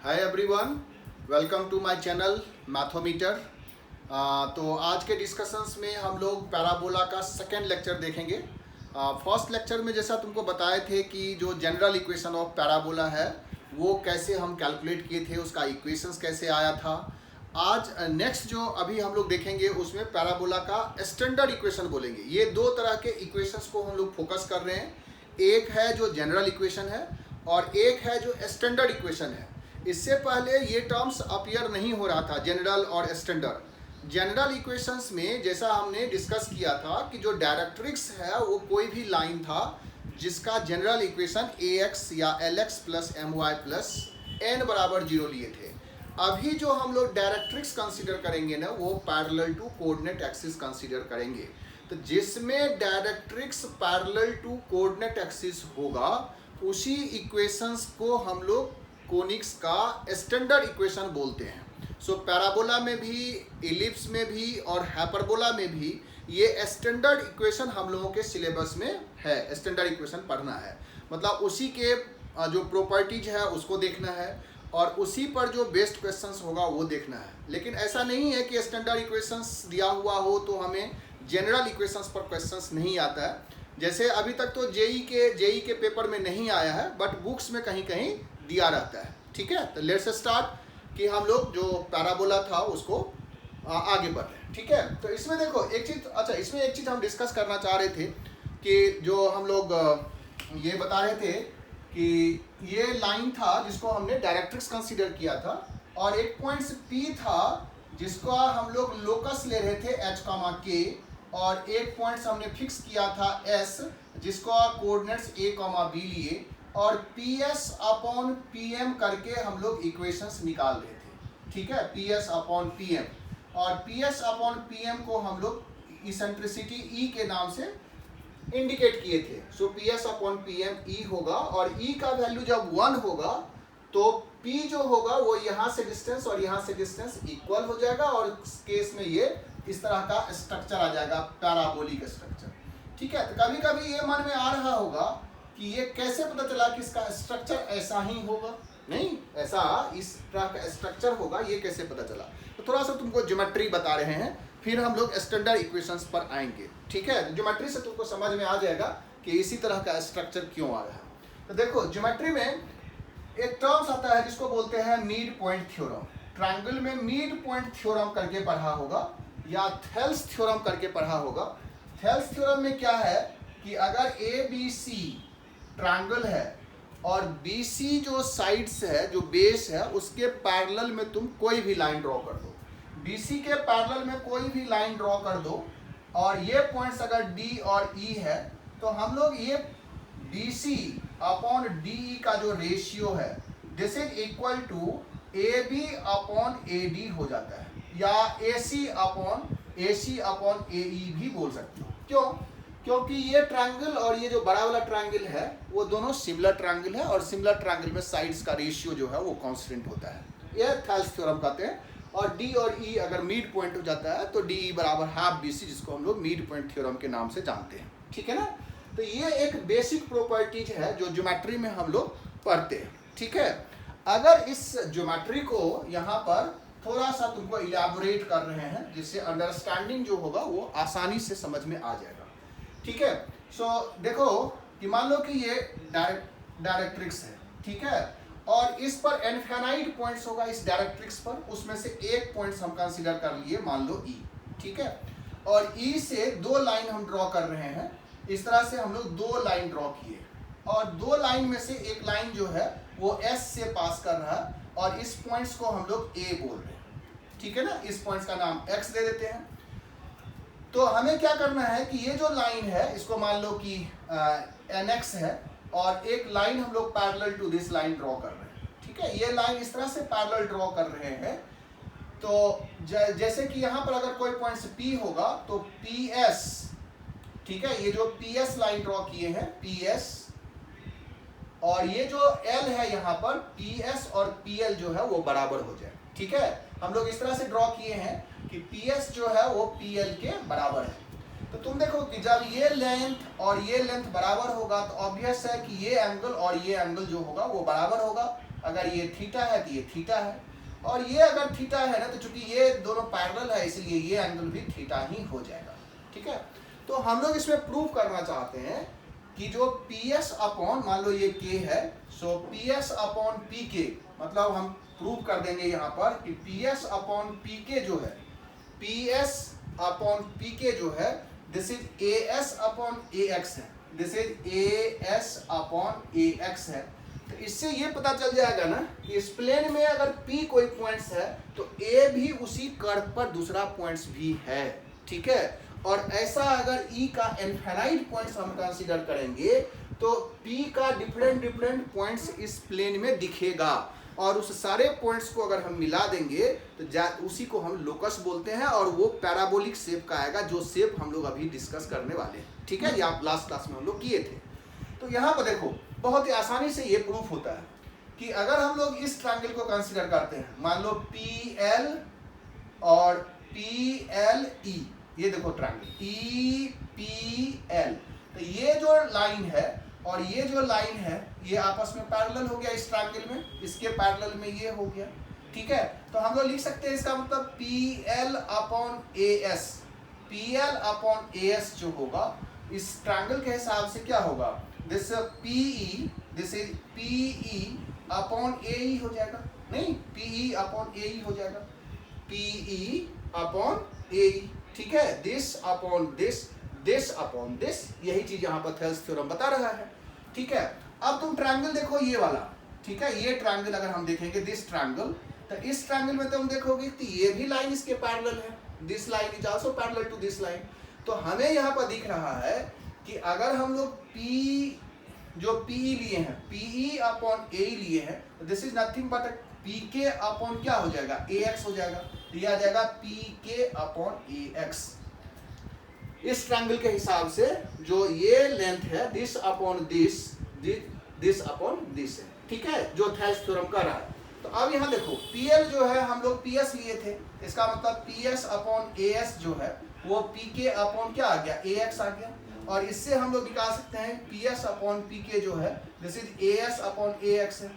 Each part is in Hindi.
Hi everyone, welcome to my channel Mathometer. तो आज के डिस्कशंस में हम लोग पैराबोला का सेकेंड लेक्चर देखेंगे। फर्स्ट लेक्चर में जैसा तुमको बताए थे कि जो जनरल इक्वेशन ऑफ पैराबोला है वो कैसे हम कैलकुलेट किए थे, उसका इक्वेशंस कैसे आया था। आज नेक्स्ट जो अभी हम लोग देखेंगे उसमें पैराबोला का स्टैंडर्ड इक्वेशन बोलेंगे। ये दो तरह के इक्वेशंस को हम लोग फोकस कर रहे हैं। एक है जो जनरल इक्वेशन है और एक है जो स्टैंडर्ड इक्वेशन है। इससे पहले ये टर्म्स अपीयर नहीं हो रहा था, जनरल और स्टैंडर्ड। जनरल इक्वेशंस में जैसा हमने डिस्कस किया था कि जो डायरेक्ट्रिक्स है वो कोई भी लाइन था जिसका जनरल इक्वेशन ax या lx plus my plus n बराबर 0 लिए थे। अभी जो हम लोग डायरेक्ट्रिक्स कंसीडर करेंगे ना वो parallel to coordinate axis consider करेंगे। तो जिसमें directrix parallel to coordinate axis होगा उसी इक्वेशंस को हम लोग कोनिक्स का स्टैंडर्ड इक्वेशन बोलते हैं। सो पैराबोला में भी, इलिप्स में भी और हाइपरबोला में भी ये स्टैंडर्ड इक्वेशन हम लोगों के सिलेबस में है। स्टैंडर्ड इक्वेशन पढ़ना है मतलब उसी के जो प्रॉपर्टीज है उसको देखना है और उसी पर जो बेस्ड क्वेश्चंस होगा वो देखना है। लेकिन ऐसा नहीं है कि स्टैंडर्ड इक्वेशंस दिया हुआ हो तो हमें जनरल इक्वेशंस पर क्वेश्चंस नहीं आता है। जैसे अभी तक तो जेई के पेपर में नहीं आया है बट बुक्स में कहीं कहीं दिया रहता है। ठीक है, तो लेट्स स्टार्ट कि हम लोग जो पैराबोला था उसको आगे बढ़ रहे हैं। ठीक है, तो इसमें देखो एक चीज, इसमें एक चीज हम डिस्कस करना चाह रहे थे कि जो हम लोग ये बता रहे थे कि ये लाइन था जिसको हमने डायरेक्ट्रिक्स कंसीडर किया था और एक पॉइंट P था जिसको हम लोग लोकस ले रहे थे h, k और एक पॉइंट्स हमने फिक्स किया था S जिसको कोऑर्डिनेट्स a, b लिए और PS अपॉन PM करके हम लोग इक्वेशंस निकाल रहे थे। ठीक है, PS अपॉन PM और PS अपॉन PM को हम लोग इसेंट्रिसिटी E के नाम से इंडिकेट किए थे। सो PS अपॉन PM E होगा और E का वैल्यू जब 1 होगा तो P जो होगा वो यहाँ से डिस्टेंस और यहाँ से डिस्टेंस इक्वल हो जाएगा और इस केस में ये इस तरह का स्ट्रक्चर आ जाएगा, पैराबोलिक स्ट्रक्चर। ठीक है, तो कभी कभी ये मन में आ रहा होगा कि ये कैसे पता चला कि इसका स्ट्रक्चर ऐसा ही होगा, नहीं ऐसा इस तरह का स्ट्रक्चर होगा, ये कैसे पता चला। तो थोड़ा सा तुमको ज्योमेट्री बता रहे हैं फिर हम लोग स्टैंडर्ड इक्वेशंस पर आएंगे। ठीक है, ज्योमेट्री से तुमको समझ में आ जाएगा कि इसी तरह का स्ट्रक्चर क्यों आ रहा है। तो देखो ज्योमेट्री में एक टर्म्स आता है जिसको बोलते हैं मिड पॉइंट थ्योरम। ट्रायंगल में मिड पॉइंट थ्योरम करके पढ़ा होगा या थेल्स थ्योरम करके पढ़ा होगा। थेल्स थ्योरम में क्या है कि अगर ABC ट्रायंगल है और BC जो साइड्स है, जो बेस है, उसके पैरेलल में तुम कोई भी लाइन ड्रॉ कर दो। BC के पैरेलल में कोई भी लाइन ड्रॉ कर दो और ये पॉइंट्स अगर D और E है तो हम लोग ये BC अपॉन DE का जो रेशियो है this is equal to AB upon AD हो जाता है या AC अपॉन AE भी बोल सकते हो। क्यों? क्योंकि ये ट्रायंगल और ये जो बड़ा वाला ट्रायंगल है वो दोनों सिमिलर ट्रायंगल है और सिमिलर ट्रायंगल में साइड्स का रेशियो जो है वो कांस्टेंट होता है। ये थेल्स थ्योरम कहते हैं। और D और E अगर मिड पॉइंट हो जाता है तो DE बराबर हाफ BC जिसको हम लोग मिड पॉइंट थ्योरम के नाम से जानते हैं। ठीक है ना, तो ये एक बेसिक प्रॉपर्टीज है जो ज्योमेट्री में हम लोग पढ़ते हैं। ठीक है, अगर इस ज्योमेट्री को यहाँ पर थोड़ा सा तुमको इलैबोरेट कर रहे हैं जिससे अंडरस्टैंडिंग जो होगा वो आसानी से समझ में आ जाएगा। ठीक है, सो देखो कि मान लो कि ये डायरेक्ट्रिक्स है। ठीक है, और इस पर इनफिनाइट पॉइंट्स होगा इस डायरेक्ट्रिक्स पर, उसमें से एक पॉइंट्स हम कंसीडर कर लिए मान लो E। ठीक है, और E से दो लाइन हम ड्रॉ कर रहे हैं। इस तरह से हम लोग दो लाइन ड्रॉ किए और दो लाइन में से एक लाइन जो है वो S से पास कर रहा है और इस पॉइंट्स को हम लोग A बोल रहे हैं। ठीक है ना, इस पॉइंट्स का नाम X दे देते हैं। तो हमें क्या करना है कि ये जो लाइन है इसको मान लो कि NX है और एक लाइन हम लोग parallel to this line draw कर रहे हैं। ठीक है, ये लाइन इस तरह से पैरेलल ड्रॉ कर रहे हैं। तो जैसे कि यहाँ पर अगर कोई पॉइंट P होगा तो PS, ठीक है, ये जो PS लाइन ड्रॉ किए हैं PS और ये जो L है यहाँ पर PS और PL जो है वो बराबर हो जाए। ठीक है, हम लोग इस तरह से ड्रॉ किए हैं कि PS जो है वो PL के बराबर है। तो तुम देखो कि जब ये लेंथ और ये लेंथ बराबर होगा तो ऑब्वियस है कि ये एंगल और ये एंगल जो होगा वो बराबर होगा। अगर ये थीटा है तो ये थीटा है, और ये अगर थीटा है ना तो चूंकि ये दोनों पैरेलल है इसलिए ये एंगल भी थीटा ही हो जाएगा। ठीक है, तो हम लोग इसमें प्रूव करना चाहते हैं कि जो PS अपॉन, मान लो ये K है, सो PS अपॉन PK, मतलब हम प्रूव कर देंगे यहाँ पर कि PS अपॉन PK जो है, PS अपॉन PK जो है, this is AS upon AX है, this is AS upon AX है। तो इससे ये पता चल जाएगा ना कि इस प्लेन में अगर P कोई पॉइंट्स है तो A भी उसी कर्व पर दूसरा पॉइंट्स भी है। ठीक है, और ऐसा अगर E का इनफाइनाइट पॉइंट्स हम कंसीडर करेंगे तो P का डिफरेंट पॉइंट्स इस प्लेन में दिखेगा, और उस सारे पॉइंट्स को अगर हम मिला देंगे तो उसी को हम लोकस बोलते हैं, और वो पैराबोलिक शेप का आएगा, जो शेप हम लोग अभी डिस्कस करने वाले हैं। ठीक है, ये आप लास्ट क्लास में हम लोग किए थे। तो यहाँ पर देखो बहुत ही आसानी से ये प्रूफ होता है कि अगर हम लोग इस ट्रायंगल को कंसीडर करते हैं, मान लो PL और PLE, ये देखो ट्रायंगल EPL, तो ये जो लाइन है और ये जो लाइन है ये आपस में पैरेलल हो गया इस ट्रायंगल में, इसके पैरेलल में ये हो गया। ठीक है, तो हम लोग लिख सकते हैं इसका मतलब PL upon AS, PL upon AS जो होगा इस ट्रायंगल के हिसाब से क्या होगा, this PE, this is PE upon AE हो जाएगा, नहीं PE अपॉन AE हो जाएगा, PE अपॉन AE। ठीक है, this upon this, this upon this, यही चीज यहाँ पर थेल्स थ्योरम बता रहा है। ठीक है, अब तुम ट्रायंगल देखो ये वाला। ठीक है, ये ट्रायंगल अगर हम देखेंगे दिस ट्रायंगल, तो इस ट्रायंगल में तुम देखोगे कि ये भी लाइन इसके पैरेलल है, this line is also parallel to this line. तो हमें यहाँ पर दिख रहा है कि अगर हम लोग जो PE लिए हैं, PE अपॉन AE लिए हैं, तो this is nothing but PK upon क्या हो जाएगा, AX हो जाएगा, तो यह आ जाएगा PK अपॉन AX। इस ट्रायंगल के हिसाब से जो ये लेंथ है this upon this, this upon this है। ठीक है, जो थेल्स थ्योरम कर रहा है। तो अब यहाँ देखो PL जो है हम लोग PS लिए थे, इसका मतलब PS अपॉन AS जो है वो PK अपॉन क्या आ गया, AX आ गया, और इससे हम लोग निकाल सकते हैं PS अपॉन PK जो है this is AS upon AX है,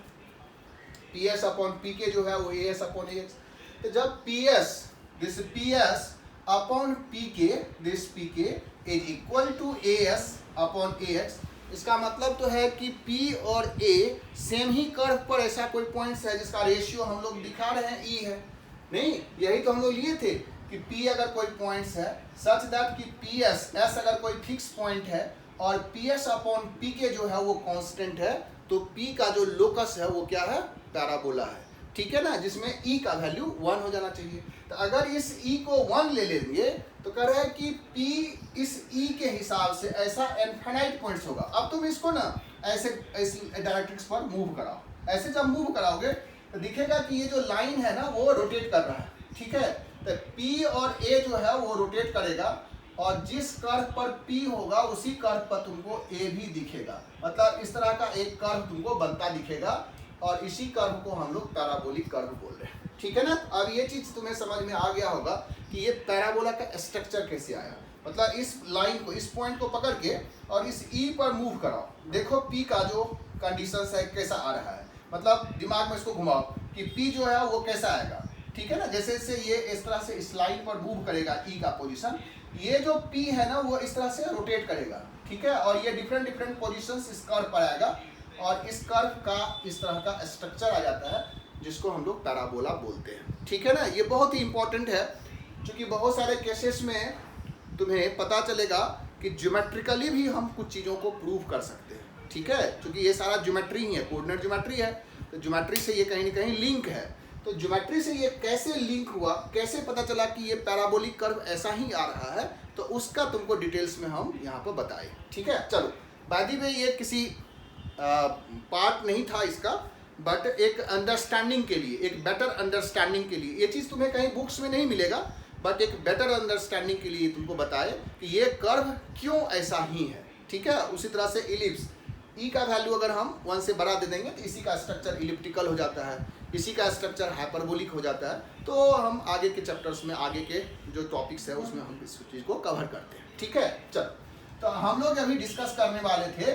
PS अपॉन PK जो है वो AS अपॉन AX। तो जब PS upon PK, this PK is equal to AS upon AX, इसका मतलब तो है कि P और A सेम ही कर्व पर ऐसा कोई पॉइंट्स है जिसका रेशियो हम लोग दिखा रहे हैं E है, नहीं यही तो हम लोग लिए थे कि P अगर कोई पॉइंट्स है सच दैट कि PS S अगर कोई फिक्स पॉइंट है और PS अपॉन PK जो है वो कांस्टेंट है, तो P का जो लोकस है वो क्या है, पैराबोला है। ठीक है ना, जिसमें E का वैल्यू 1 हो जाना चाहिए। तो अगर इस E को 1 ले लेंगे तो कह रहा है कि P इस E के हिसाब से ऐसा इनफाइनाइट पॉइंट्स होगा। अब तुम इसको ना ऐसे डायरेक्ट्रिक्स पर मूव कराओ, ऐसे जब मूव कराओगे तो दिखेगा कि ये जो लाइन है ना वो रोटेट कर रहा है। ठीक है, तो P और A जो है वो रोटेट करेगा, और जिस कर्व पर P होगा उसी कर्व पर तुमको A भी दिखेगा, मतलब इस तरह का एक कर्व तुमको बनता दिखेगा, और इसी कर्व को हम लोग पैराबोलिक कर्व बोल रहे हैं। ठीक है ना, अब ये चीज तुम्हें समझ में आ गया होगा कि ये पैराबोला का स्ट्रक्चर कैसे आया। मतलब इस लाइन को, इस पॉइंट को पकड़ के और इस E पर मूव कराओ, देखो P का जो कंडीशन है कैसा आ रहा है, मतलब दिमाग में इसको घुमाओ कि P जो है वो कैसा आएगा। ठीक है ना, जैसे जैसे ये इस तरह से इस लाइन पर मूव करेगा E का पोजीशन, ये जो P है ना वो इस तरह से रोटेट करेगा। ठीक है, और ये डिफरेंट पोजीशंस इस कर्व पर आएगा, और इस कर्व का इस तरह का स्ट्रक्चर आ जाता है जिसको हम लोग पैराबोला बोलते हैं। ठीक है ना, ये बहुत ही इंपॉर्टेंट है क्योंकि बहुत सारे केसेस में तुम्हें पता चलेगा कि ज्योमेट्रिकली भी हम कुछ चीज़ों को प्रूव कर सकते हैं। ठीक है, क्योंकि ये सारा ज्योमेट्री ही है, कोऑर्डिनेट ज्योमेट्री है, तो ज्योमेट्री से ये कहीं ना कहीं लिंक है। तो ज्योमेट्री से ये कैसे लिंक हुआ, कैसे पता चला कि ये पैराबोलिक कर्व ऐसा ही आ रहा है, तो उसका तुमको डिटेल्स में हम यहाँ पर बताए। ठीक है, चलो बाय द वे ये किसी पार्ट नहीं था इसका, बट एक अंडरस्टैंडिंग के लिए, एक बेटर अंडरस्टैंडिंग के लिए, ये चीज़ तुम्हें कहीं बुक्स में नहीं मिलेगा, बट एक बेटर अंडरस्टैंडिंग के लिए तुमको बताए कि ये कर्व क्यों ऐसा ही है। ठीक है, उसी तरह से इलिप्स, E का वैल्यू अगर हम 1 से बड़ा दे देंगे तो इसी का स्ट्रक्चर इलिप्टिकल हो जाता है, इसी का स्ट्रक्चर हाइपरबोलिक हो जाता है। तो हम आगे के चैप्टर्स में, आगे के जो टॉपिक्स है उसमें हम इस चीज़ को कवर करते हैं। ठीक है, चलो तो हम लोग अभी डिस्कस करने वाले थे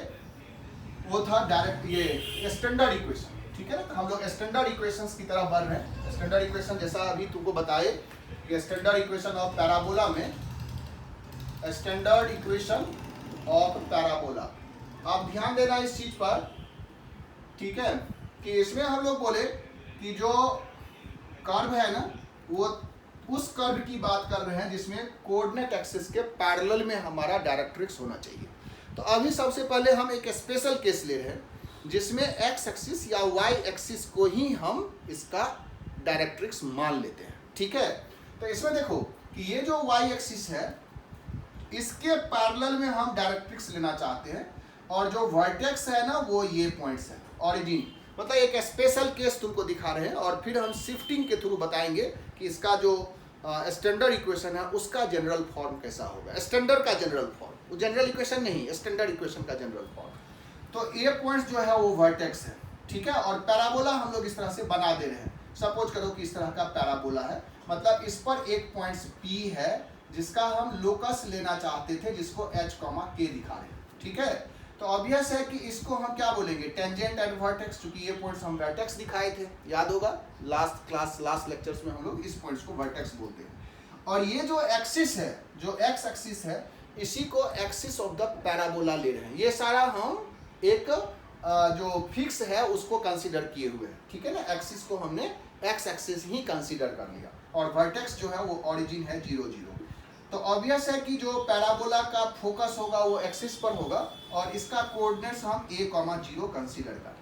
वो था डायरेक्ट ये स्टैंडर्ड इक्वेशन। ठीक है ना। तो हम लोग स्टैंडर्ड इक्वेशंस की तरफ बढ़ रहे हैं। स्टैंडर्ड इक्वेशन जैसा अभी तुमको बताए कि स्टैंडर्ड इक्वेशन ऑफ पैराबोला में, स्टैंडर्ड इक्वेशन ऑफ पैराबोला, आप ध्यान देना इस चीज पर, ठीक है, कि इसमें हम लोग बोले कि जो कर्व है ना, वो उस कर्व की बात कर रहे हैं जिसमें कोऑर्डिनेट एक्सिस के पैरेलल में हमारा डायरेक्ट्रिक्स होना चाहिए। तो अभी सबसे पहले हम एक स्पेशल केस ले रहे हैं जिसमें एक्स एक्सिस या वाई एक्सिस को ही हम इसका डायरेक्ट्रिक्स मान लेते हैं, ठीक है। तो इसमें देखो कि ये जो वाई एक्सिस है इसके पैरेलल में हम डायरेक्ट्रिक्स लेना चाहते हैं, और जो वर्टेक्स है ना वो ये पॉइंट्स है, ऑरिजिन। मतलब एक स्पेशल केस तुमको दिखा रहे हैं, और फिर हम शिफ्टिंग के थ्रू बताएंगे कि इसका जो स्टैंडर्ड इक्वेशन है उसका जनरल फॉर्म कैसा होगा। स्टैंडर्ड का जनरल फॉर्म, वो जनरल इक्वेशन नहीं, स्टैंडर्ड इक्वेशन का जनरल फॉर्म। तो ये पॉइंट्स जो है वो वर्टेक्स है, ठीक है। और पैराबोला हम लोग इस तरह से बना दे रहे हैं। सपोज करो कि इस तरह का पैराबोला है, मतलब इस पर एक पॉइंट्स P है जिसका हम लोकस लेना चाहते थे, जिसको H, K दिखा रहे हैं, ठीक है। तो ऑब्वियस है कि इसको हम क्या बोलेंगे, टेंजेंट एट वर्टेक्स, क्योंकि ये पॉइंट्स हम वर्टेक्स दिखाए थे, याद होगा लास्ट लेक्चर्स में हम लोग इस पॉइंट्स को वर्टेक्स बोलते हैं। और ये जो एक्सिस है, जो एक्स एक्सिस है, इसी को एक्सिस ऑफ द पैराबोला ले रहे हैं। ये सारा हम एक जो फिक्स है उसको कंसीडर किए हुए हैं, ठीक है ना। एक्सिस को हमने एक्स एक्सिस ही कंसीडर कर लिया, और वर्टेक्स जो है वो ऑरिजिन है 0, 0। तो ऑब्वियस है कि जो पैराबोला का फोकस होगा वो एक्सिस पर होगा, और इसका कोऑर्डिनेट्स हम a, 0 कंसीडर करें,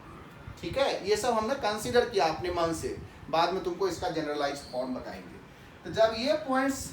ठीक है। ये सब हमने कंसीडर किया अपने मन से, बाद में तुमको इसका जनरलाइज्ड फॉर्म बताएंगे। तो जब ये पॉइंट्स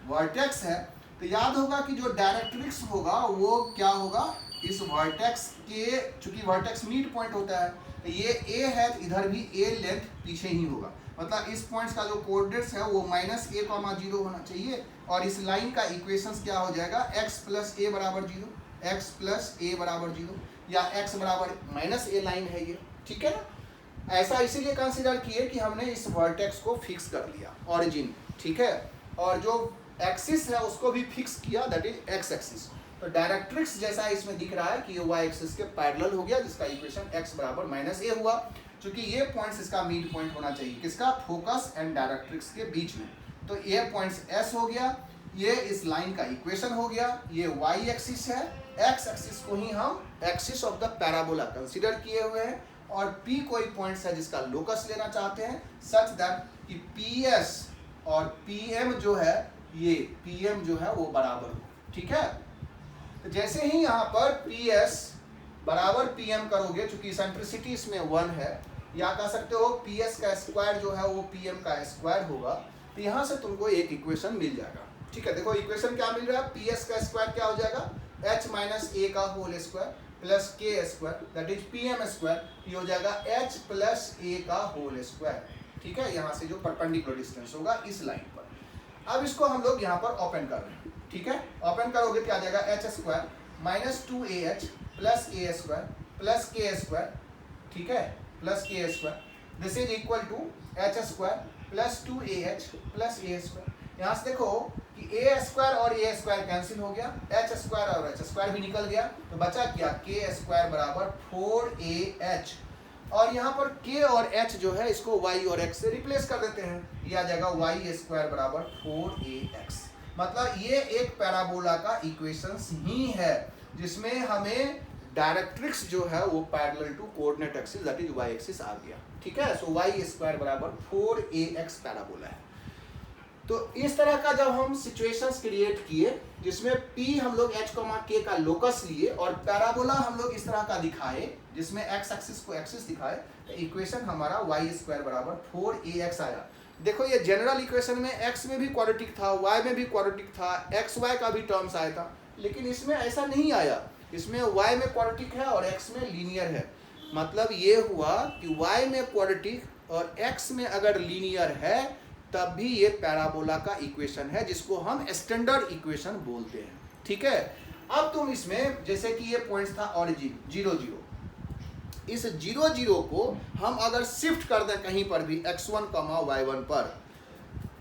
वर्टेक्स है तो याद होगा कि जो डायरेक्ट्रिक्स होगा वो क्या होगा, इस वर्टेक्स के, चूंकि वर्टेक्स मिड पॉइंट होता है, तो ये a है, इधर भी a लेंथ पीछे ही होगा। मतलब इस पॉइंट्स का जो कोऑर्डिनेट्स है वो -a, 0 होना चाहिए, और इस लाइन का इक्वेशंस क्या हो जाएगा, x + a = 0, x + a = 0, या x = -a लाइन है ये, ठीक है ना। ऐसा इसीलिए कंसीडर किए कि हमने इस वर्टेक्स को फिक्स कर लिया, ऑरिजिन, ठीक है। और जो एक्सिस है उसको भी फिक्स किया, दैट इज एक्स एक्सिस। तो डायरेक्ट्रिक्स जैसा इसमें दिख रहा है कि ये वाई एक्सिस के पैरेलल हो गया, जिसका इक्वेशन x = -a हुआ, क्योंकि ये पॉइंट्स इसका मिड पॉइंट होना चाहिए, किसका, फोकस एंड डायरेक्ट्रिक्स के बीच में। तो ये पॉइंट्स S हो गया, ये इस लाइन का इक्वेशन हो गया, ये y एक्सिस है, x एक्सिस को ही हम axis of the parabola consider किए हुए हैं, और P कोई पॉइंट्स है जिसका लोकस लेना चाहते हैं, सच दैट कि PS और PM जो है, ये PM जो है वो बराबर हो, ठीक है। तो जैसे ही यहाँ पर PS बराबर PM करोगे, चूंकि इसेंट्रिसिटी इसमें 1 है, या कह सकते हो PS का स्क्वायर जो है वो PM का स्क्वायर होगा, तो यहाँ से तुमको एक इक्वेशन मिल जाएगा, ठीक है। देखो इक्वेशन क्या मिल रहा है, PS का स्क्वायर क्या हो जाएगा, H - a का whole square plus K square, that is PM square, ये हो जाएगा H + a का होल स्क्वायर, ठीक है। यहाँ से जो परपेंडिकुलर डिस्टेंस होगा इस लाइन पर। अब इसको हम लोग यहाँ पर ओपन कर रहे हैं, ठीक है। ओपन करोगे क्या आ जाएगा, H² - 2AH + a square plus K square, ठीक है, plus K², this is equal to H² + 2AH + a square. यहाँ से देखो कि a² और a² कैंसिल हो गया, H² और H² भी निकल गया, तो बचा क्या, K² = 4AH, और यहाँ पर K और H जो है इसको y और x से रिप्लेस कर देते हैं, ये आ जाएगा y² = 4ax। मतलब ये एक पैराबोला का इक्वेशंस ही है जिसमें हमें डायरेक्ट्रिक्स जो है वो parallel to coordinate axis, that is y axis आ गया, ठीक है। सो y² = 4ax पैराबोला है। तो इस तरह का जब हम सिचुएशंस क्रिएट किए जिसमें P हम लोग H, K का लोकस लिए, और पैराबोला हम लोग इस तरह का दिखाए जिसमें x एक्सिस को एक्सिस दिखाए, तो इक्वेशन हमारा y² = 4ax आया। देखो ये जनरल इक्वेशन में x में भी क्वाड्रेटिक था, y में भी क्वाड्रेटिक था, xy का भी टर्म्स आया था, लेकिन इसमें ऐसा नहीं आया, इसमें y में क्वाड्रेटिक है और x में लीनियर है। मतलब ये हुआ कि y में क्वाड्रेटिक और x में अगर लीनियर है तब भी ये पैराबोला का इक्वेशन है, जिसको हम स्टैंडर्ड इक्वेशन बोलते हैं, ठीक है। अब तुम इसमें जैसे कि ये पॉइंट्स था ऑरिजिन 0, 0, इस 0, 0 को हम अगर शिफ्ट कर दें कहीं पर भी x1, y1 पर,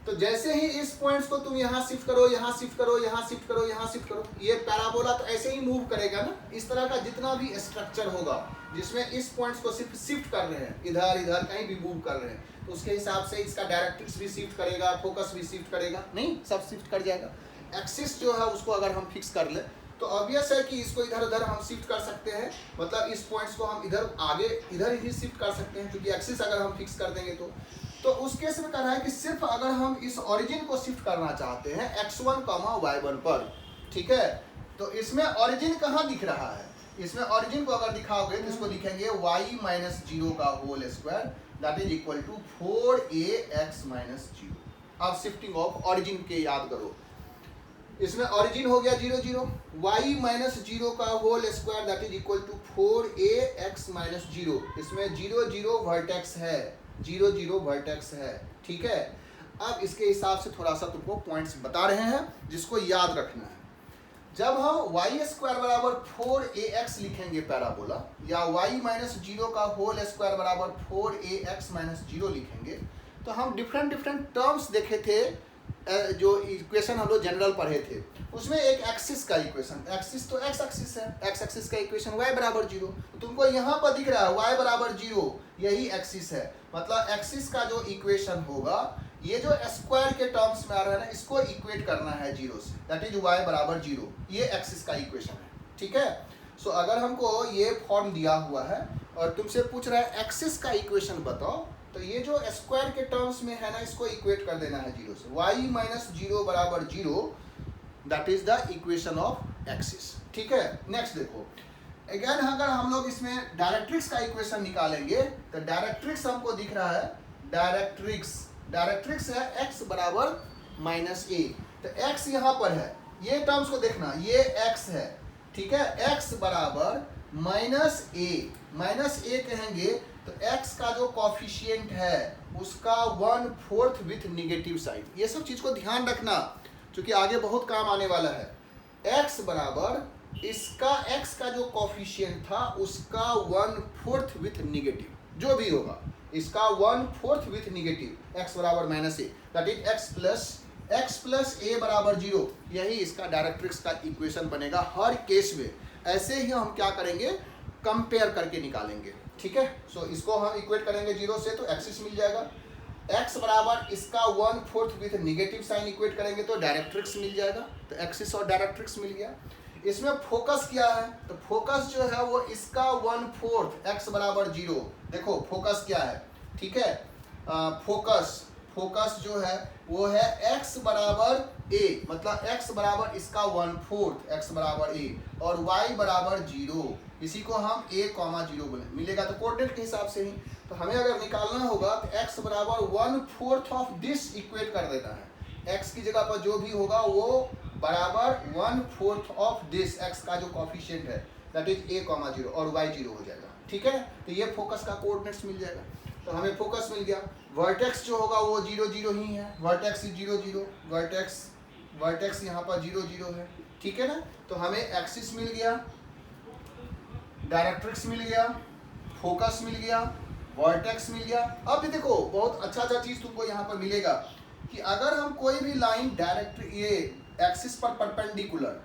तो जैसे ही इस पॉइंट्स को तुम यहाँ शिफ्ट करो, यहाँ शिफ्ट करो, यहाँ शिफ्ट करो, यहाँ शिफ्ट करो, ये पैराबोला तो ऐसे ही मूव करेगा ना। इस तरह का जितना भी स्ट्रक्चर होगा जिसमें इस पॉइंट्स को सिर्फ शिफ्ट कर रहे हैं, इधर इधर कहीं भी मूव कर रहे हैं, तो उसके हिसाब से इसका डायरेक्ट्रिक्स भी शिफ्ट करेगा, फोकस भी शिफ्ट करेगा, नहीं सब शिफ्ट कर जाएगा। एक्सिस जो है उसको अगर हम फिक्स कर ले तो ऑब्वियस है कि इसको इधर उधर हम शिफ्ट कर सकते हैं, मतलब इस पॉइंट्स को हम इधर आगे इधर ही शिफ्ट कर सकते हैं, क्योंकि एक्सिस अगर हम फिक्स कर देंगे तो उस केस में कह रहा है कि सिर्फ अगर हम इस ओरिजिन को शिफ्ट करना चाहते हैं x1, y1 पर, ठीक है, तो इसमें ओरिजिन कहाँ दिख रहा है, इसमें ओरिजिन को अगर दिखाओगे तो इसको लिखेंगे y-0 का whole square that is equal to 4ax-0। अब शिफ्टिंग ऑफ ओरिजिन के याद करो, इसमें ओरिजिन हो गया 0 0, y-0 का whole square that is equal to 4ax-0। इसमें 0 0 वर्टेक्स है, 0 0 वर्टेक्स है, ठीक है। अब इसके हिसाब से थोड़ा सा तुमको पॉइंट्स बता रहे हैं जिसको याद रखना है। जब हम y² बराबर 4ax लिखेंगे पैराबोला, या y-0 का होल स्क्वायर बराबर 4ax-0 लिखेंगे, तो हम डिफरेंट टर्म्स देखे थे, जो इक्वेशन हम लोग जनरल पढ़े थे, उसमें एक एक्सिस का इक्वेशन, एक्सिस तो एक्स एक्सिस है, एक्स एक्सिस का इक्वेशन y बराबर 0, तुमको यहाँ पर दिख रहा है y बराबर 0, यही एक्सिस है, मतलब एक्सिस का जो इक्वेशन होगा, ये जो स्क्वायर के टर्म्स में आ रहा है ना, इसको इक्वेट करना है 0 से, दैट इज y बराबर 0, ये एक्सिस का इक्वेशन है, ठीक है। सो अगर हमको ये फॉर्म दिया हुआ है और तुमसे पूछ रहा है एक्सिस का इक्वेशन बताओ, तो ये जो स्क्वायर के टर्म्स में है ना, इसको इक्वेट कर देना है 0 से, y-0 बराबर 0, that is the equation of axis, ठीक है। नेक्स्ट देखो, अगेन अगर हम लोग इसमें डायरेक्ट्रिक्स का इक्वेशन निकालेंगे तो डायरेक्ट्रिक्स हमको दिख रहा है, डायरेक्ट्रिक्स है x बराबर -a, तो x यहाँ पर है, ये टर्म्स को देखना, ये x है, ठीक है, x बराबर -a कहेंगे तो x का जो कॉफिशिएंट है उसका 1/4 विथ निगेटिव साइड, ये सब चीज को ध्यान रखना क्योंकि आगे बहुत काम आने वाला है। x बराबर इसका x का जो कॉफिशिएंट था उसका 1/4 विथ निगेटिव, जो भी होगा इसका 1/4 विथ निगेटिव, x बराबर -a, that is x plus a बराबर 0, यही इसका डायरेक्ट्रिक्स का इक्वेशन बनेगा हर केस में। ऐसे ही हम क्या करेंगे, कंपेयर करके निकालेंगे, ठीक है। सो इसको हम इक्वेट करेंगे 0 से तो एक्सिस मिल जाएगा, x बराबर इसका 1/4 विथ निगेटिव साइन इक्वेट करेंगे तो डायरेक्ट्रिक्स मिल जाएगा, तो एक्सिस और डायरेक्ट्रिक्स मिल गया। इसमें फोकस क्या है, तो फोकस जो है वो इसका 1/4 x बराबर 0, देखो फोकस क्या है, ठीक है, फोकस जो है वो है x बराबर a, मतलब x बराबर इसका 1/4 x बराबर a और y बराबर 0, इसी को हम a, 0 बोले, मिलेगा तो कोऑर्डिनेट के हिसाब से ही। तो हमें अगर निकालना होगा तो x बराबर 1/4 ऑफ दिस इक्वेट कर देना है, x की जगह पर जो भी होगा वो बराबर 1/4 ऑफ दिस, x का जो कॉफिशिएंट है दैट इज a, 0 और y 0 हो जाएगा, ठीक है। तो ये फोकस का कोऑर्डिनेट्स मिल जाएगा, तो हमें फोकस मिल गया। वर्टेक्स जो होगा वो 0 0 ही है, वर्टेक्स 0 0, वर्टेक्स यहाँ पर 0 0 है, ठीक है ना। तो हमें एक्सिस मिल गया, डायरेक्ट्रिक्स मिल गया, फोकस मिल गया, वर्टेक्स मिल गया। अब भी देखो बहुत अच्छा चीज तुमको यहाँ पर मिलेगा कि अगर हम कोई भी लाइन डायरेक्ट ये एक्सिस पर परपेंडिकुलर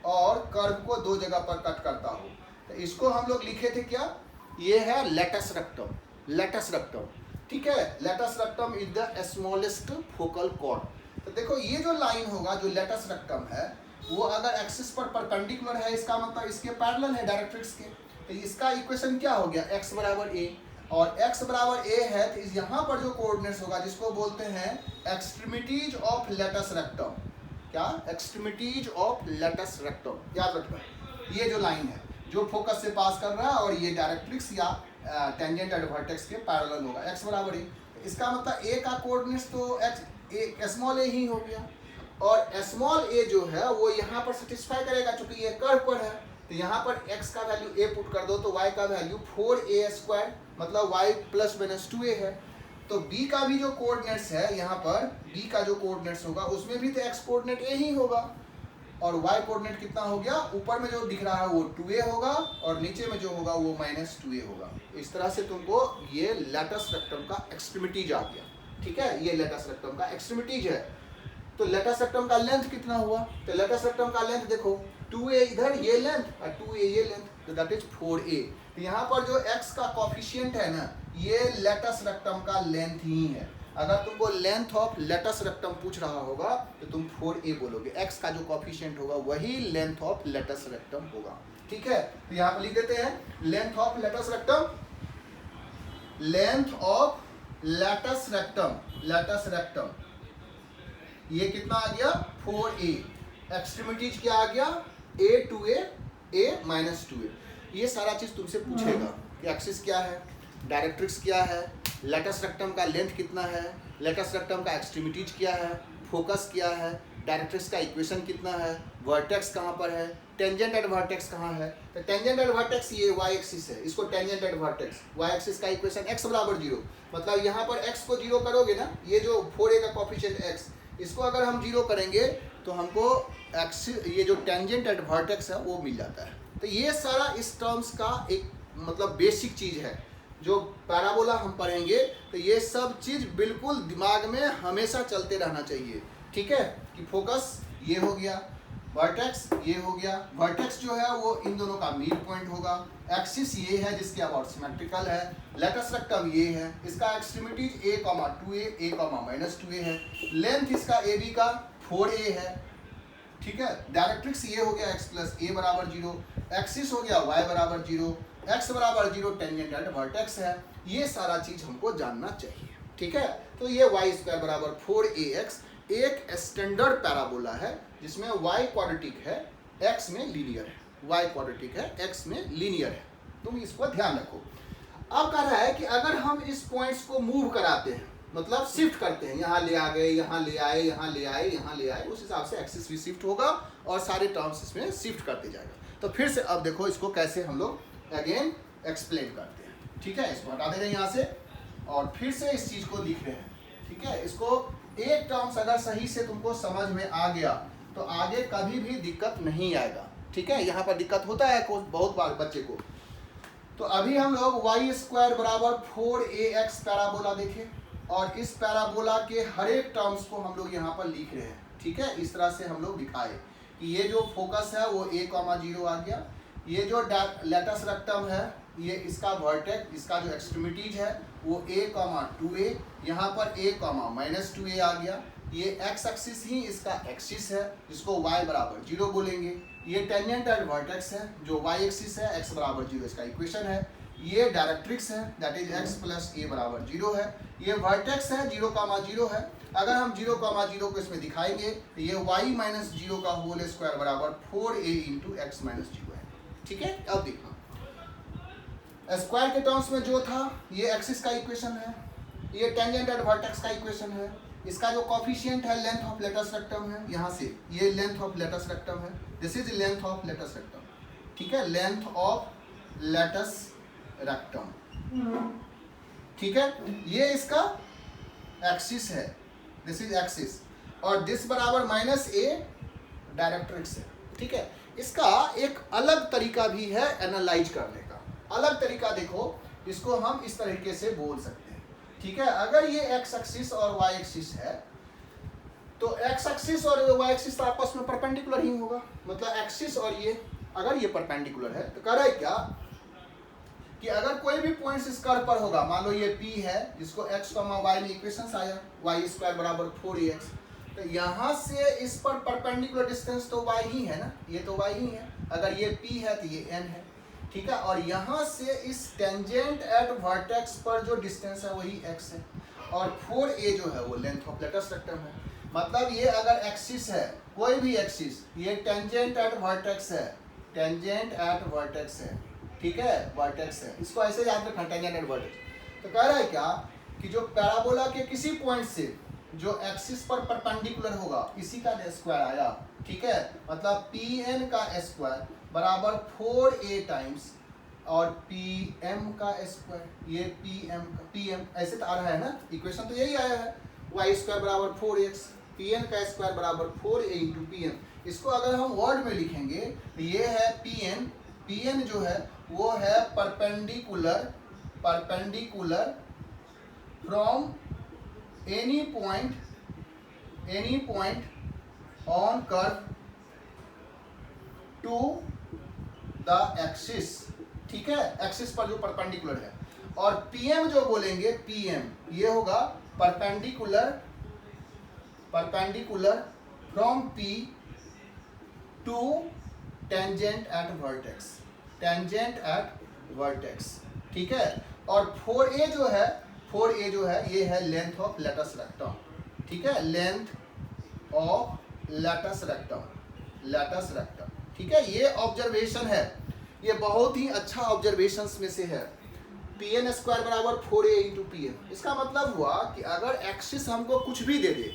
और कर्व को दो जगह पर कट करता हो, तो इसको हम लोग लिखे थे क्या, ये है लेटस रेक्टम, ठीक है। Latus rectum is the smallest focal chord. तो देखो ये जो लाइन होगा जो लेटस रेक्टम है वो अगर एक्सिस पर परपेंडिकुलर है, इसका मतलब इसके पैरेलल है डायरेक्ट्रिक्स के, तो इसका इक्वेशन क्या हो गया, x बराबर a, और x बराबर a है तो इस यहाँ पर जो कोऑर्डिनेट्स होगा जिसको बोलते हैं एक्सट्रीमिटीज ऑफ लेटस रेक्टम, क्या, एक्सट्रीमिटीज ऑफ लेटस रेक्टम, याद रखना। ये जो लाइन है जो फोकस से पास कर रहा है और ये डायरेक्ट्रिक्स या टेंजेंट एंड वर्टेक्स के पैरेलल होगा, x बराबर a, इसका मतलब a का कोऑर्डिनेट्स तो स्मॉल a ही हो गया, और स्मॉल a जो है वो यहाँ पर सेटिस्फाई करेगा क्योंकि ये कर्व पर है, तो यहाँ पर x का वैल्यू a पुट कर दो तो y का वैल्यू 4a² मतलब y प्लस माइनस 2a है। तो b का भी जो कोऑर्डिनेट्स है यहाँ पर, b का जो कोऑर्डिनेट्स होगा उसमें भी तो x कोऑर्डिनेट a ही होगा, और y कोऑर्डिनेट कितना हो गया, ऊपर में जो दिख रहा है वो 2a होगा और नीचे में जो होगा वो -2a होगा। इस तरह से तुमको ये लेटस रेक्टम का एक्सट्रीमिटीज आ गया, ठीक है, ये लेटस रेक्टम का एक्सट्रीमिटीज है। तो लेटस रेक्टम का लेंथ कितना हुआ, तो लेटस रेक्टम का लेंथ देखो 2a इधर ये लेंथ और 2a ये लेंथ, तो दैट इज 4a। तो यहाँ पर जो x का कोफिशिएंट है ना, ये लेटस रेक्टम का लेंथ ही है। अगर तुमको लेंथ ऑफ लेटस रेक्टम पूछ रहा होगा तो तुम 4a बोलोगे, x का जो कोफिशिएंट होगा वही लेंथ ऑफ लेटस रेक्टम होगा। ठीक है, तो यहाँ पर लिख देते हैं length of latus rectum, length of latus rectum, latus rectum ये कितना आ गया 4a, एक्सट्रीमिटीज क्या आ गया a to a minus 2a। ये सारा चीज तुमसे पूछेगा कि एक्सिस क्या है, डायरेक्ट्रिक्स क्या है, लेटस रेक्टम का लेंथ कितना है, लेटस रेक्टम का एक्सट्रीमिटीज क्या है, फोकस क्या है, डायरेक्ट्रिक्स का इक्वेशन कितना है, वर्टेक्स कहाँ पर है, टेंजेंट एट वर्टेक्स कहाँ है। तो टेंजेंट एट वर्टेक्स ये y एक्सिस है, इसको tangent at vertex, y axis का इक्वेशन x बराबर 0, मतलब यहाँ पर x को 0 करोगे ना, ये जो 4a का कोफिशिएंट x, इसको अगर हम 0 करेंगे तो हमको एक्सिस ये जो टेंजेंट एट वर्टेक्स है वो मिल जाता है। तो ये सारा इस टर्म्स का एक मतलब बेसिक चीज़ है। जो पैराबोला हम पढ़ेंगे तो ये सब चीज़ बिल्कुल दिमाग में हमेशा चलते रहना चाहिए। ठीक है, कि फोकस ये हो गया, वर्टेक्स ये हो गया, वर्टेक्स जो है वो इन दोनों का मिड पॉइंट होगा, एक्सिस ये है जिसके अबाउट सिमेट्रिकल है, लेटस रेक्टम ये है, इसका extremities a, 2a, a, minus 2a है, लेंथ इसका AB का 4a है। ठीक है, डायरेक्ट्रिक्स ये हो गया x प्लस a बराबर 0, एक्सिस हो गया y बराबर 0, x बराबर 0 टेंजेंट एट वर्टेक्स है। ये सारा चीज हमको जानना चाहिए। ठीक है, तो ये y स्क्वायर बराबर 4ax एक स्टैंडर्ड पैराबोला है जिसमें y क्वाड्रेटिक है, x में लीनियर है, y क्वाड्रेटिक है, x में लीनियर है। तुम इसको ध्यान रखो। अब कह रहा है कि अगर हम इस पॉइंट्स को मूव कराते हैं, मतलब शिफ्ट करते हैं, यहाँ ले आ गए, यहाँ ले आए, यहाँ ले आए, यहाँ ले आए, उस हिसाब से एक्सिस भी शिफ्ट होगा और सारे टर्म्स इसमें शिफ्ट करते जाएगा। तो फिर से अब देखो इसको कैसे हम लोग अगेन एक्सप्लेन करते हैं। ठीक है, इसको हटा दे रहे हैं यहाँ से और फिर से इस चीज को लिख रहे हैं। ठीक है, इसको एक टर्म्स अगर सही से तुमको समझ में आ गया तो आगे कभी भी दिक्कत नहीं आएगा। ठीक है, यहाँ पर दिक्कत होता है बहुत बार बच्चे को। तो अभी हम लोग y स्क्वायर बराबर 4ax पैराबोला देखें और इस पैराबोला के हर एक टर्म्स को हम लोग यहाँ पर लिख रहे हैं। ठीक है, इस तरह से हम लोग दिखाए कि ये जो फोकस है वो a, 0 आ गया, ये जो लेटस रेक्टम है ये इसका वर्टेक्स, इसका जो एक्सट्रीमिटीज है वो a, 2a, यहाँ पर a, माइनस 2a आ गया, ये x एक्सिस ही इसका एक्सिस है जिसको y बराबर 0 बोलेंगे, ये टेंजेंट एट वर्टेक्स है जो y एक्सिस है, x बराबर 0 इसका इक्वेशन है, ये डायरेक्ट्रिक्स है that is x plus a बराबर 0 है, ये वर्टेक्स है 0, 0 है। अगर हम 0, 0 को इसमें दिखाएंगे तो ये y माइनस 0 का होल स्क्वायर बराबर 4a इंटू x माइनस 0 है। ठीक है, अब देखना स्क्वायर के टर्म्स में जो था ये एक्सिस का इक्वेशन है, ये टेंजेंट एट वर्टेक्स का इक्वेशन है, इसका जो कोफिशिएंट है लेंथ ऑफ लेटस रेक्टम है, यहाँ से ये लेंथ ऑफ लेटस रेक्टम है, this is length of latus rectum. ठीक है, लेंथ ऑफ लेटस रेक्टम। ठीक है, ये इसका एक्सिस है, दिस इज एक्सिस और दिस बराबर माइनस a डायरेक्ट्रिक्स है। ठीक है, इसका एक अलग तरीका भी है एनालाइज करने का। अलग तरीका देखो, इसको हम इस तरीके से बोल सकते हैं। ठीक है, अगर ये x एक्सिस और y एक्सिस है तो x एक्सिस और y एक्सिस आपस में परपेंडिकुलर ही होगा, मतलब एक्सिस और ये अगर ये परपेंडिकुलर है तो कह रहा है क्या कि अगर कोई भी पॉइंट इस कर्व पर होगा, मान लो ये P है जिसको x, y में इक्वेशंस आया y स्क्वायर बराबर 4ax, तो यहाँ से इस पर परपेंडिकुलर डिस्टेंस तो y ही है ना, ये तो y ही है, अगर ये P है तो ये n है। ठीक है, और यहाँ से इस टेंजेंट एट वर्टेक्स पर जो डिस्टेंस है वही x है और 4a जो है वो लेंथ ऑफ लेटस रेक्टम है। मतलब ये अगर एक्सिस है, कोई भी एक्सिस, ये टेंजेंट एट वर्टेक्स है, टेंजेंट एट वर्टेक्स है। ठीक है, वर्टेक्स है, इसको ऐसे याद रखना टेंजेंट एट वर्टेक्स। तो कह रहा है क्या कि जो पैराबोला के किसी पॉइंट से जो एक्सिस पर परपेंडिकुलर होगा इसी का स्क्वायर आया। ठीक है, मतलब Pn का स्क्वायर बराबर 4a टाइम्स और Pm का स्क्वायर, ये Pm ऐसे तो आ रहा है ना, इक्वेशन तो यही आया है, y स्क्वायर बराबर 4x, Pn का स्क्वायर बराबर 4a इंटू Pm। इसको अगर हम वर्ड में लिखेंगे तो ये है Pn जो है वो है perpendicular from any point on curve to the axis, ठीक है, एक्सिस पर जो परपेंडिकुलर है। और पीएम जो बोलेंगे, पीएम ये होगा perpendicular from P to tangent at vertex, ठीक है। और 4a जो है ये है लेंथ ऑफ लेटस रेक्टम, ठीक है, लेंथ ऑफ लेटस रेक्टम, ठीक है। ये ऑब्जर्वेशन है, ये बहुत ही अच्छा ऑब्जर्वेशंस में से है। pn स्क्वायर बराबर 4a इंटू pm। इसका मतलब हुआ कि अगर एक्सिस हमको कुछ भी दे दे,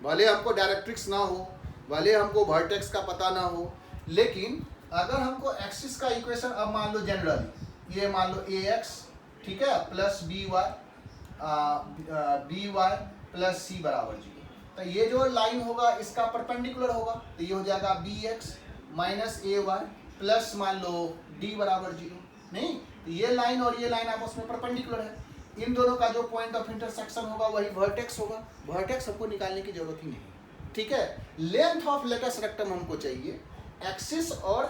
भले हमको डायरेक्ट्रिक्स ना हो, भले हमको वर्टेक्स का पता ना हो, लेकिन अगर हमको एक्सिस का इक्वेशन, अब मान लो जनरली ये मान लो ax, ठीक है, प्लस by प्लस c बराबर 0, तो ये जो लाइन होगा इसका परपेंडिकुलर होगा, तो ये हो जाएगा bx माइनस ay प्लस मान लो d बराबर 0। नहीं, तो ये लाइन और ये लाइन आपस में परपेंडिकुलर है, इन दोनों का जो पॉइंट ऑफ इंटरसेक्शन होगा वही वर्टेक्स होगा। वर्टेक्स हमको निकालने की जरूरत ही नहीं, ठीक है। लेंथ ऑफ लेटस रेक्टम हमको चाहिए, एक्सिस और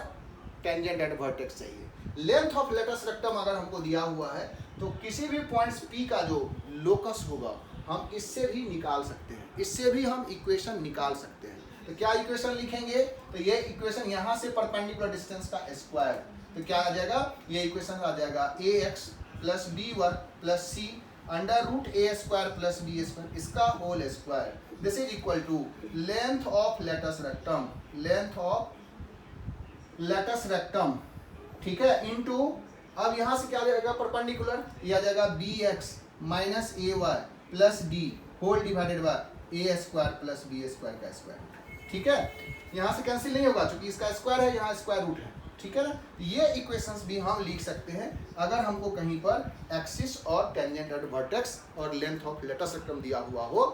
टेंजेंट एट वर्टेक्स चाहिए। लेंथ ऑफ लेटस रेक्टम अगर हमको दिया हुआ है तो किसी भी पॉइंट्स P का जो लोकस होगा हम इससे भी निकाल सकते हैं, इससे भी हम इक्वेशन निकाल सकते हैं। तो क्या इक्वेशन लिखेंगे, तो ये इक्वेशन यहाँ से परपेंडिकुलर डिस्टेंस का स्क्वायर, तो क्या आ जाएगा, ये इक्वेशन आ जाएगा ax plus b1 plus c under root a square plus b square, इसका whole square. This is equal to length of latus rectum, ठीक है, इनटू, अब यहाँ से क्या आ जाएगा परपेंडिकुलर, ये आ जाएगा bx minus ay plus d whole divided by a square plus b square का स्क्वायर, ठीक है। यहाँ से कैंसिल नहीं होगा क्योंकि इसका स्क्वायर है, यहाँ स्क्वायर रूट है, ठीक है ना। ये इक्वेशंस भी हम लिख सकते हैं अगर हमको कहीं पर एक्सिस और टेंजेंट एट वर्टेक्स और लेंथ ऑफ लेटस रेक्टम दिया हुआ हो,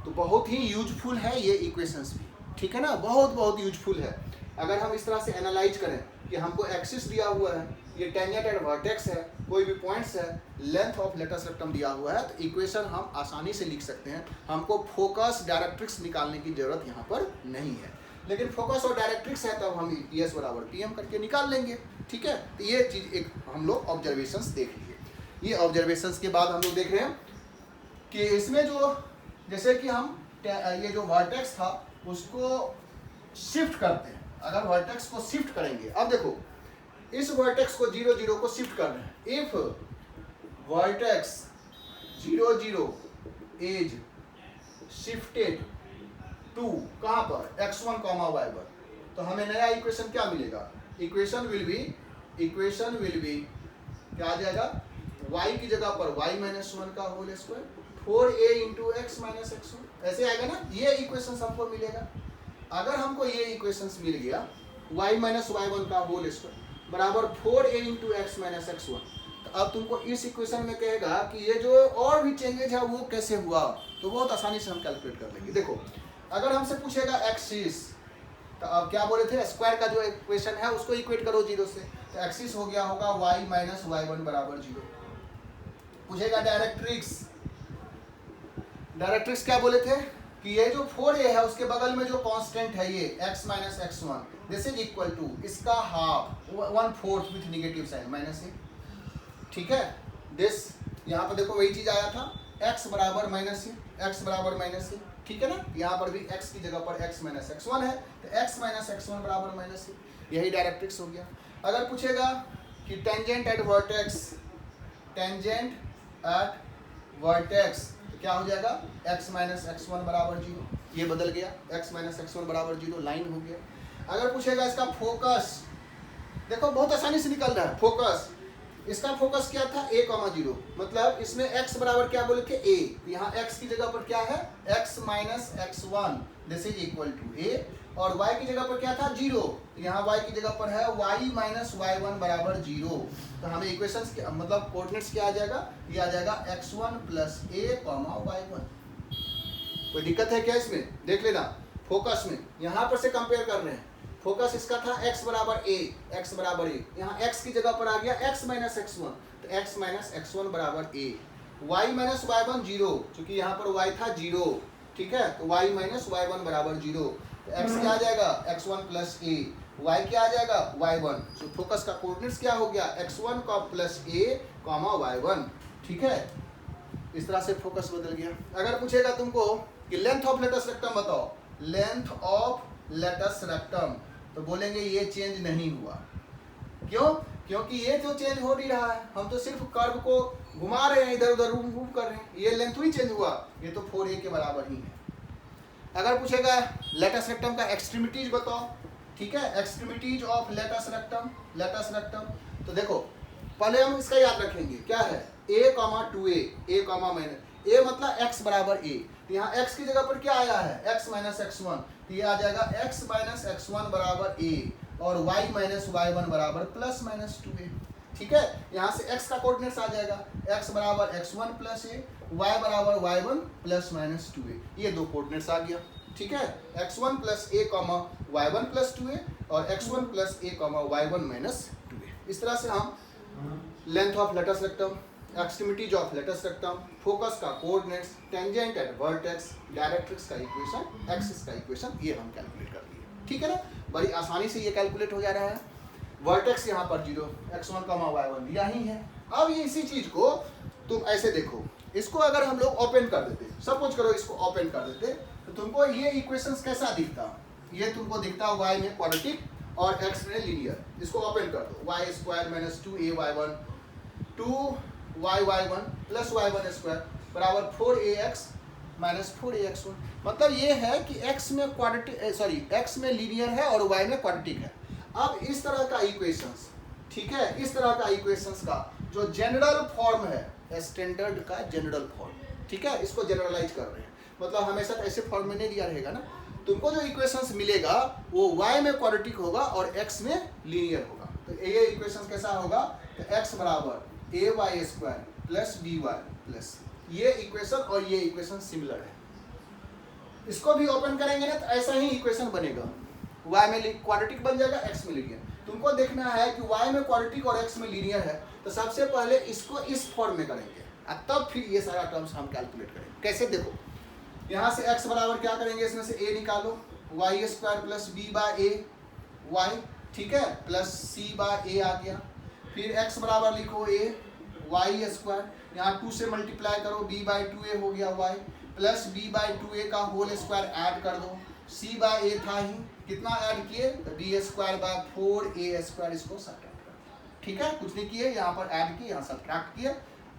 तो बहुत ही यूजफुल है ये इक्वेशंस भी, ठीक है ना, बहुत यूजफुल है। अगर हम इस तरह से एनालाइज करें कि हमको एक्सिस दिया हुआ है, ये टेंजेंट एट वर्टेक्स है, कोई भी पॉइंट्स है, लेंथ ऑफ लेटस रेक्टम दिया हुआ है, तो इक्वेशन हम आसानी से लिख सकते हैं। हमको फोकस डायरेक्ट्रिक्स निकालने की जरूरत यहाँ पर नहीं है, लेकिन फोकस और डायरेक्ट्रिक्स है तब हम PS बराबर PM करके निकाल लेंगे, ठीक है। तो ये चीज़ एक हम लोग ऑब्जर्वेशंस देख लिए। ये ऑब्जर्वेशंस के बाद हम लोग देख रहे हैं कि इसमें जो, जैसे कि हम ये जो वर्टेक्स था उसको शिफ्ट करते हैं, अगर वर्टेक्स को शिफ्ट करेंगे, अब देखो इस वर्टेक्स को 0 0 को शिफ्ट कर रहे हैं। If vertex 0 0 is shifted to कहाँ पर, x1 y पर, तो हमें नया इक्वेशन क्या मिलेगा, इक्वेशन विल बी क्या आ जाएगा, y की जगह पर y माइनस 1 का whole square 4a into x minus x1, ऐसे आएगा ना। ये इक्वेशन हमको मिलेगा। अगर हमको ये इक्वेशंस मिल गया y माइनस y1 का होल स्क्वायर बराबर 4a into x minus x1, तो अब तुमको इस इक्वेशन में कहेगा कि ये जो और भी चेंजेज है वो कैसे हुआ, तो बहुत आसानी से हम कैलकुलेट कर लेंगे। देखो अगर हमसे पूछेगा एक्सिस, तो अब क्या बोले थे, स्क्वायर का जो इक्वेशन है उसको इक्वेट करो 0 से, तो एक्सिस हो गया होगा y माइनस y1 बराबर 0। पूछेगा डायरेक्ट्रिक्स क्या बोले थे कि ये जो 4a है उसके बगल में जो कांस्टेंट है ये x minus x1, this is equal to इसका half 1/4 with negative sign minus a, ठीक है। दिस यहाँ पर देखो वही चीज आया था, x बराबर माइनस a, ठीक है ना। यहाँ पर भी x की जगह पर x माइनस x1 है, तो x माइनस x1 बराबर माइनस a, यही डायरेक्ट्रिक्स हो गया। अगर पूछेगा कि टेंजेंट एट वर्टेक्स तो क्या हो जाएगा, x माइनस x1 बराबर 0, ये बदल गया, x माइनस x1 बराबर 0 लाइन हो गया। अगर पूछेगा इसका फोकस, देखो बहुत आसानी से निकल रहा है फोकस, इसका फोकस क्या था a, 0, मतलब इसमें x बराबर क्या बोले थे a, यहाँ x की जगह पर क्या है x minus x1, this is equal to a, और y की जगह पर क्या था 0, तो यहाँ y की जगह पर है y माइनस y1 बराबर 0। तो हमें इक्वेशंस मतलब कोऑर्डिनेट्स क्या आ जाएगा, ये आ जाएगा x1 प्लस a, y1। कोई दिक्कत है क्या इसमें, देख लेना। फोकस में यहाँ पर से कंपेयर कर रहे हैं, फोकस इसका था x बराबर a, यहाँ x की जगह पर आ गया x माइनस x1, तो x माइनस x1 बराबर a, y minus Y one zero, चूंकि यहाँ पर y था जीरो, ठीक है, तो y माइनस वाई वन बराबर जीरो, तो x क्या आ जाएगा x1 प्लस ए, y क्या आ जाएगा y1। सो फोकस का कोऑर्डिनेट्स क्या हो गया x1 का प्लस a कॉमा y1, ठीक है, इस तरह से फोकस बदल गया। अगर पूछेगा तुमको कि लेंथ ऑफ लेटस रेक्टम बताओ, लेंथ ऑफ लेटस रेक्टम, तो बोलेंगे ये चेंज नहीं हुआ। क्यों? क्योंकि ये तो चेंज हो नहीं रहा है, हम तो सिर्फ कर्व को घुमा रहे हैं, इधर उधर मूव कर रहे हैं, ये लेंथ ही चेंज हुआ, ये तो 4a के बराबर ही है। अगर पूछेगा लेटस रेक्टम का एक्सट्रीमिटीज बताओ, ठीक है, एक्सट्रीमिटीज ऑफ लेटस रेक्टम, तो देखो पहले हम इसका याद रखेंगे, क्या है a, 2a, a, minus a मतलब x बराबर a, तो यहाँ x की जगह पर क्या आया है x माइनस x1, तो ये आ जाएगा x माइनस x1 बराबर a और y माइनस y1 बराबर प्लस माइनस 2a, ठीक है। यहाँ से x का कोऑर्डिनेट्स आ जाएगा x बराबर x1 प्लस a, y बराबर y1 प्लस माइनस 2a, ये दो कोऑर्डिनेट्स आ गया, ठीक है, x1 plus a comma y1 plus 2a और x1 plus a comma y1 minus 2a। इस तरह से हम length of latus rectum, extremities of latus rectum, focus का coordinates, tangent at vertex, directrix का इक्वेशन, एक्सिस का इक्वेशन, ये हम कैलकुलेट कर लिए, ठीक है ना, बड़ी आसानी से ये कैलकुलेट हो जा रहा है। वर्टेक्स यहाँ पर जीरो, x1 कॉमा y1 दिया ही है। अब ये इसी चीज को तुम ऐसे देखो, इसको अगर हम लोग ओपन कर देते, सपोज करो इसको ओपन कर देते, तो तुमको ये इक्वेशंस कैसा दिखता, ये तुमको दिखता y में क्वाड्रेटिक और x में लीनियर। इसको ओपन कर दो, y square minus 2ay1 2y1 plus y1 square बराबर 4ax माइनस 4ax1। मतलब ये है कि x में क्वाड्रेटिक, सॉरी x में लीनियर है और y में क्वाड्रेटिक है। अब इस तरह का इक्वेशंस, ठीक है, इस तरह का इक्वेशंस का जो जनरल फॉर्म है, स्टैंडर्ड का जनरल फॉर्म, ठीक है, इसको जनरलाइज कर रहे हैं, मतलब हमेशा ऐसे फॉर्म में नहीं दिया रहेगा ना। तुमको जो इक्वेशंस मिलेगा वो y में क्वाड्रेटिक होगा और x में लीनियर होगा। तो ये इक्वेशंस कैसा होगा, तो x बराबर ay square plus by plus, ये इक्वेशन और ये इक्वेशन सिमिलर है। इसको भी ओपन करेंगे ना तो ऐसा ही इक्वेशन बनेगा, y में क्वाड्रेटिक बन जाएगा, x में लीनियर। तुमको देखना है कि y में क्वाड्रेटिक और x में लीनियर है, तो सबसे पहले इसको इस फॉर्म में करेंगे और तब फिर ये सारा टर्म्स हम कैलकुलेट करेंगे। कैसे, देखो यहाँ से x बराबर क्या करेंगे, इसमें से a निकालो, y square plus b by a y, ठीक है, प्लस c बाय a आ गया। फिर x बराबर लिखो a y स्क्वायर, यहाँ 2 से मल्टीप्लाई करो, b बाय 2a हो गया y, plus b by 2a का होल स्क्वायर ऐड कर दो, c बाय a था ही, कितना ऐड किए, तो b square by 4a square, इसको सब्ट्रैक्ट कर, ठीक है, कुछ नहीं किए, यहाँ पर ऐड किए, यहाँ सब्ट्रैक्ट किए,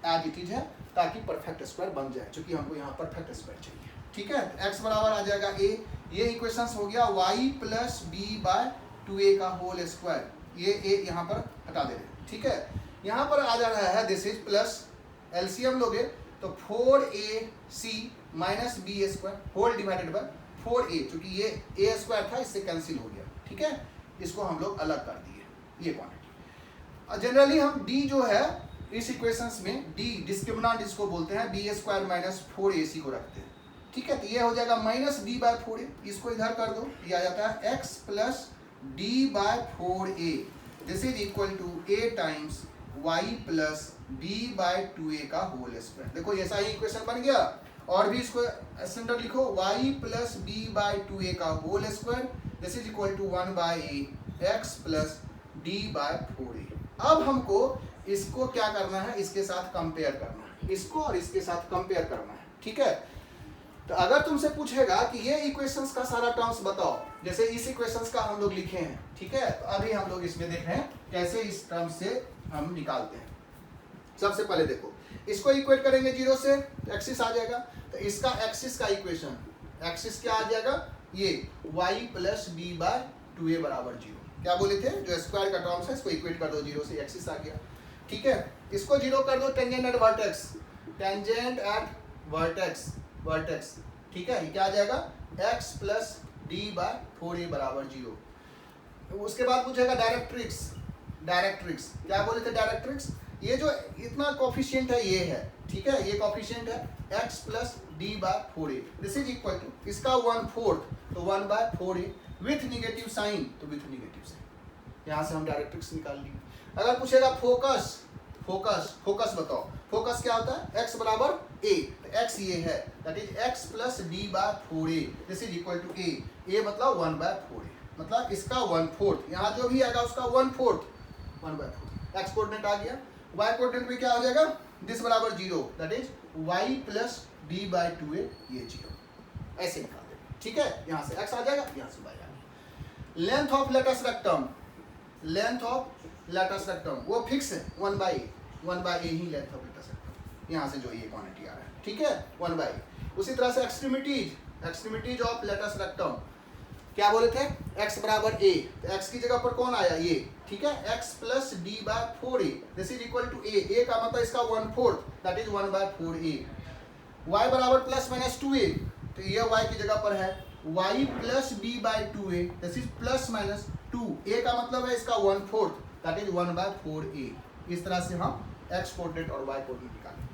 एज इट इज है, ताकि परफेक्ट स्क्वायर बन जाए, क्योंकि हमको यहाँ परफेक्ट स्क्वायर चाहिए, ठीक है। x बराबर आ जाएगा a, ये इक्वेशंस हो गया y plus b by 2a का होल स्क्वायर, ये a यहाँ पर हटा दे रहे हैं, ठीक है। यहाँ पर आ जा रहा है दिस इज प्लस, एलसीएम लोगे तो 4ac minus b square whole divided by 4a, क्योंकि ये a स्क्वायर था, इससे कैंसिल हो गया, ठीक है, इसको हम लोग अलग कर दिए, ये क्वांटिटी। जनरली हम d जो है इस इक्वेशंस में d डिस्क्रिमिनेंट जिसको बोलते हैं, b स्क्वायर माइनस 4ac को रखते हैं, ठीक है, तो ये हो जाएगा माइनस b बाय 4a, इसको इधर कर दो, ये आ जाता है x plus d by 4a, this is equal to a times y plus b by 2a का होल स्क्वायर। देखो ऐसा ही इक्वेशन बन गया, और भी इसको स्टैंडर्ड लिखो, y plus b by 2a का whole square, this is equal to 1 by a x plus d by 4a। अब हमको इसको क्या करना है, इसके साथ कंपेयर करना है, इसको और इसके साथ कंपेयर करना है, ठीक है। तो अगर तुमसे पूछेगा कि ये इक्वेशंस का सारा टर्म्स बताओ, जैसे इस इक्वेशंस का हम लोग लिखे हैं, ठीक है, तो अभी हम लोग इसमें देख रहे हैं कैसे इस टर्म से हम निकालते हैं। सबसे पहले देखो, इसको इक्वेट करेंगे 0 से, तो एक्सिस आ जाएगा, तो इसका एक्सिस का इक्वेशन, एक्सिस क्या आ जाएगा, ये y plus b by 2a बराबर 0। क्या बोले थे, जो स्क्वायर का टर्म्स है इसको इक्वेट कर दो 0 से, एक्सिस आ गया, ठीक है। इसको 0 कर दो, tangent at vertex, tangent at vertex, ठीक है, ये क्या आ जाएगा, x plus d by 4a बराबर 0। उसके बाद पूछेगा डायरेक्ट्रिक्स, क्या बोले थे डायरेक्ट्रिक्स, ये जो इतना कोफिशिएंट है ये है, ठीक है, ये कोफिशिएंट है x plus d by 4a, this is equal to इसका 1/4, तो 1 by 4a with negative sign, तो विथ निगेटिव साइन, यहाँ से हम डायरेक्ट्रिक्स निकाल लिए। अगर पूछेगा फोकस, फोकस बताओ, फोकस क्या होता है? x बराबर a, x ये है, that is x plus D by 4a, this is equal to a मतलब 1/4a, मतलब इसका 1/4, यहाँ जो भी आएगा उसका 1/4, 1/4। x कोऑर्डिनेट आ गया, y कोऑर्डिनेट में क्या हो जाएगा? दिस बराबर 0, that is y plus D by 2a, ये 0, ऐसे निकाल देंगे, ठीक है। यहाँ से x आ जाएगा, यहाँ से y आ जाएगा। Length of latus rectum, length of latus rectum वो फिक्स है 1/a ही लेंथ ऑफ लेटस रेक्टम, यहाँ से जो ये क्वांटिटी आ रहा है, ठीक है, 1/a। उसी तरह से एक्सट्रीमिटीज ऑफ लेटस रेक्टम क्या बोले थे? x बराबर a, तो x की जगह पर कौन आया? ये, ठीक है, x plus D by 4a, this is equal to a का मतलब इसका 1/4, दैट इज 1/4a। y बराबर प्लस माइनस 2a, तो ये y की जगह पर है y plus b by 2a, this is plus minus 2, a का मतलब है इसका 1/4, दैट इज 1/4a। इस तरह से हम x कोऑर्डिनेट और y कोऑर्डिनेट निकालें,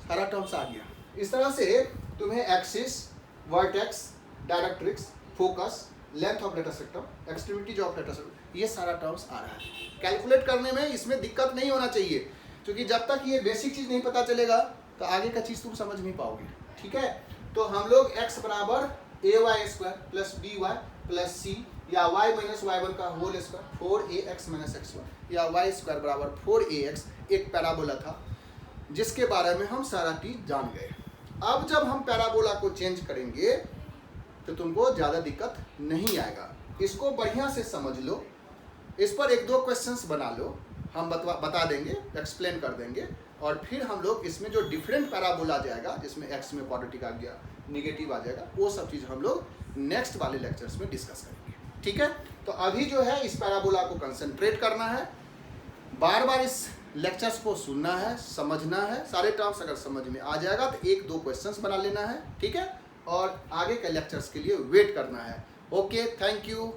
सारा टर्म्स आ गया। इस तरह से तुम्हें axis, vertex, directrix, focus, length of latus rectum, extremities of latus rectum, ये सारा टर्म्स आ रहा है। कैलकुलेट करने में इसमें दिक्कत नहीं होना चाहिए, क्योंकि जब तक ये बेसिक चीज़ नहीं पता चलेगा तो आगे का चीज़ तुम समझ नहीं पाओगे, ठीक है। तो हम लोग x बराबर ay² plus by plus c या y माइनस y1 का whole square 4ax minus x1 या y² बराबर 4ax एक पैराबोला था जिसके बारे में हम सारा चीज जान गए। अब जब हम पैराबोला को चेंज करेंगे तो तुमको ज़्यादा दिक्कत नहीं आएगा, इसको बढ़िया से समझ लो, इस पर 1-2 क्वेश्चंस बना लो, हम बता देंगे, एक्सप्लेन कर देंगे, और फिर हम लोग इसमें जो डिफरेंट पैराबोला आ जाएगा जिसमें x में पॉजिटिव आ गया, निगेटिव आ जाएगा, वो सब चीज़ हम लोग नेक्स्ट वाले लेक्चर्स में डिस्कस करेंगे, ठीक है। तो अभी जो है इस पैराबोला को कंसंट्रेट करना है, बार बार इस लेक्चर्स को सुनना है, समझना है, सारे टर्म्स अगर समझ में आ जाएगा तो 1-2 क्वेश्चंस बना लेना है, ठीक है, और आगे के लेक्चर्स के लिए वेट करना है। Okay, thank you.